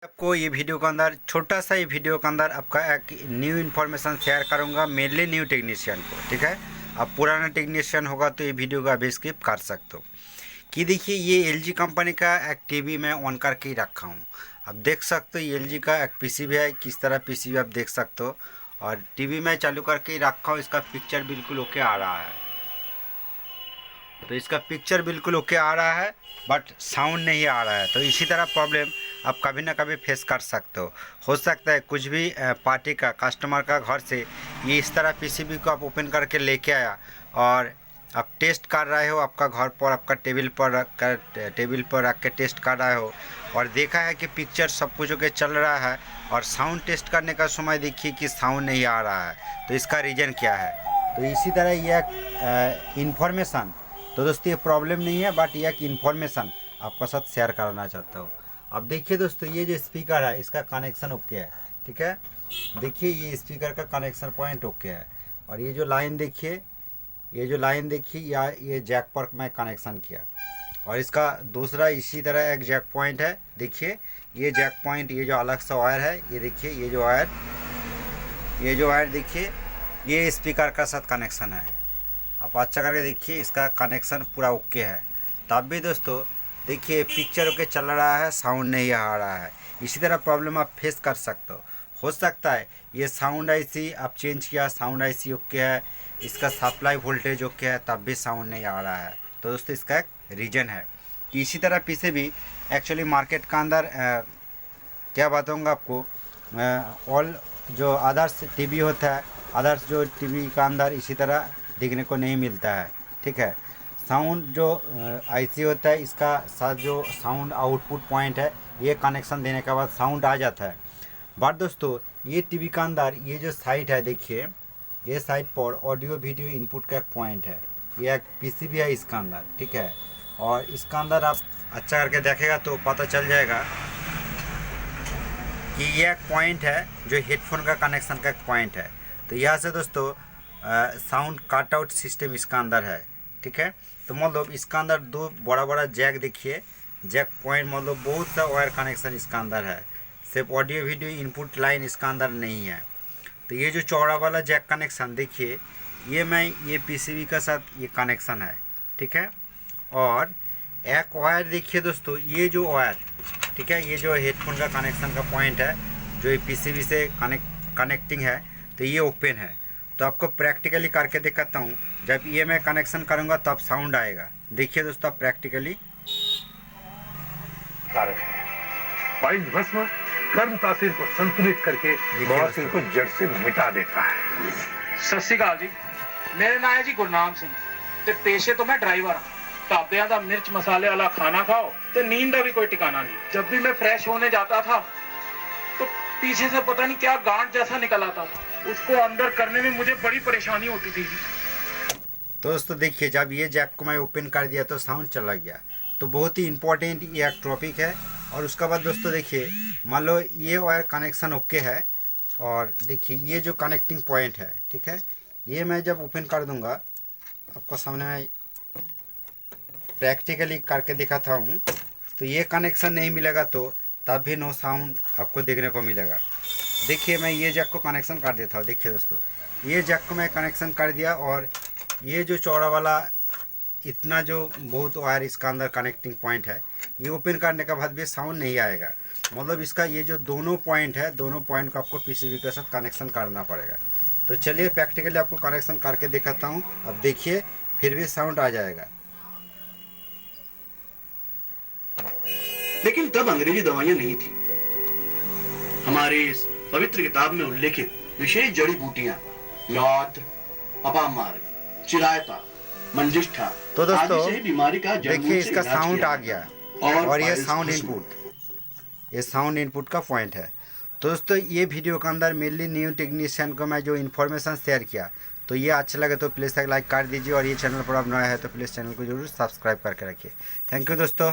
आपको ये वीडियो के अंदर छोटा सा ही वीडियो के अंदर आपका एक न्यू इन्फॉर्मेशन शेयर करूंगा, मेनली न्यू टेक्नीशियन को। ठीक है, अब पुराना टेक्नीशियन होगा तो ये वीडियो का अभी स्किप कर सकते हो। कि देखिए ये एलजी कंपनी का एक टीवी मैं ऑन करके ही रखा हूँ। अब देख सकते हो एलजी का एक पीसीबी है, किस तरह पीसीबी आप देख सकते हो। और टीवी मैं चालू करके ही रखा हूँ, इसका पिक्चर बिल्कुल ओके आ रहा है। तो इसका पिक्चर बिल्कुल ओके आ रहा है बट साउंड नहीं आ रहा है। तो इसी तरह प्रॉब्लम आप कभी ना कभी फेस कर सकते हो सकता है कुछ भी पार्टी का कस्टमर का घर से ये इस तरह पीसीबी को आप ओपन करके लेके आया और आप टेस्ट कर रहे हो, आपका घर पर आपका टेबल पर रख के टेस्ट कर रहे हो और देखा है कि पिक्चर सब कुछ ओके चल रहा है और साउंड टेस्ट करने का समय देखिए कि साउंड नहीं आ रहा है। तो इसका रीज़न क्या है? तो इसी तरह यह इन्फॉर्मेशन, तो दोस्तों ये प्रॉब्लम नहीं है बट ये एक इन्फॉर्मेशन आपके साथ शेयर करना चाहता हूँ। अब देखिए दोस्तों ये जो स्पीकर है इसका कनेक्शन ओके है। ठीक है, देखिए ये स्पीकर का कनेक्शन पॉइंट ओके है और ये जो लाइन देखिए, या ये जैक पर मैं कनेक्शन किया और इसका दूसरा इसी तरह एक जैक पॉइंट है। देखिए ये जैक पॉइंट, ये जो अलग सा वायर है, ये देखिए ये जो वायर देखिए ये स्पीकर का साथ कनेक्शन है। आप अच्छा करके देखिए इसका कनेक्शन पूरा ओके है। तब भी दोस्तों देखिए पिक्चर ओके चल रहा है, साउंड नहीं आ रहा है। इसी तरह प्रॉब्लम आप फेस कर सकते हो सकता है ये साउंड आईसी आप चेंज किया, साउंड आईसी ओके है, इसका सप्लाई वोल्टेज ओके है, तब भी साउंड नहीं आ रहा है। तो दोस्तों इसका एक रीज़न है। इसी तरह पीछे भी एक्चुअली मार्केट का अंदर क्या बताऊँगा आपको, ऑल जो अदर्स टीवी होता है, अदर्स जो टीवी का अंदर इसी तरह देखने को नहीं मिलता है। ठीक है, साउंड जो आईसी होता है इसका साथ जो साउंड आउटपुट पॉइंट है ये कनेक्शन देने के बाद साउंड आ जाता है। बट दोस्तों ये टीवी का अंदर ये जो साइट है, देखिए ये साइट पर ऑडियो वीडियो इनपुट का एक पॉइंट है, ये एक पीसीबी है इसका अंदर। ठीक है, और इसका अंदर आप अच्छा करके देखेगा तो पता चल जाएगा कि ये एक पॉइंट है जो हेडफोन का कनेक्शन का एक पॉइंट है। तो यहाँ से दोस्तों साउंड कट आउट सिस्टम इसका अंदर है। ठीक है, तो मतलब इसका अंदर दो बड़ा बड़ा जैक देखिए, जैक पॉइंट मतलब बहुत सा वायर कनेक्शन इसका अंदर है, सिर्फ ऑडियो वीडियो इनपुट लाइन इसका अंदर नहीं है। तो ये जो चौड़ा वाला जैक कनेक्शन देखिए ये पीसीबी का साथ ये कनेक्शन है। ठीक है, और एक वायर देखिए दोस्तों ये जो वायर, ठीक है, ये जो हेडफोन का कनेक्शन का पॉइंट है जो पीसीबी से कनेक्टिंग है, तो ये ओपन है। तो आपको प्रैक्टिकली करके दिखाता हूँ, जब ये मैं कनेक्शन करूँगा तब साउंड आएगा। देखिए दोस्तों प्रैक्टिकली वायु भस्म गर्म तासीर को संतुलित करके बवासीर को जड़ से मिटा देता है। सत श्री अकाल जी, मेरा नाम है जी गुरनाम सिंह ते पेशे तो मैं ड्राइवर हाँ। ढाबियां दा मिर्च मसाले वाला खाना खाओ ते नींद का भी कोई ठिकाना नहीं। जब भी मैं फ्रेश होने जाता था तो पीछे से पता नहीं क्या गांठ जैसा निकल आता था, उसको अंदर करने में मुझे बड़ी परेशानी होती थी। तो दोस्तों देखिए जब ये जैक को मैं ओपन कर दिया तो साउंड चला गया। तो बहुत ही इंपॉर्टेंट ये एक टॉपिक है। और उसके बाद दोस्तों देखिए मान लो ये वायर कनेक्शन ओके है और देखिए ये जो कनेक्टिंग पॉइंट है, ठीक है, ये मैं जब ओपन कर दूंगा आपको सामने में प्रैक्टिकली करके दिखाता हूँ, तो ये कनेक्शन नहीं मिलेगा तो तब भी नो साउंड आपको देखने को मिलेगा। देखिए मैं ये जैक को कनेक्शन कर देता हूँ। देखिए दोस्तों ये जैक को मैं कनेक्शन कर दिया और ये जो चौड़ा वाला इतना जो बहुत वायर इसका अंदर कनेक्टिंग पॉइंट है ये ओपन करने के बाद भी साउंड नहीं आएगा। मतलब इसका ये जो दोनों पॉइंट है, दोनों पॉइंट को आपको पीसीबी के साथ कनेक्शन करना पड़ेगा। तो चलिए प्रैक्टिकली आपको कनेक्शन करके दिखाता हूँ। अब देखिए फिर भी साउंड आ जाएगा। लेकिन तब अंग्रेजी दवाइयां नहीं थी। हमारी इस पवित्र किताब में उल्लेखित विशेष जड़ी बूटियां लौट, अपामार, चिरायता, मंजिष्ठा तो दोस्तों आदि से बीमारी का देखिए इसका साउंड आ गया और ये साउंड इनपुट का पॉइंट है। तो दोस्तों ये वीडियो के अंदर मेनली न्यू टेक्नीशियन को मैं जो इन्फॉर्मेशन शेयर किया, तो ये अच्छा लगे तो प्लीज़ लाइक कर दीजिए और ये चैनल पर आप नया है तो प्लीज़ चैनल को जरूर सब्सक्राइब करके रखिए। थैंक यू दोस्तों।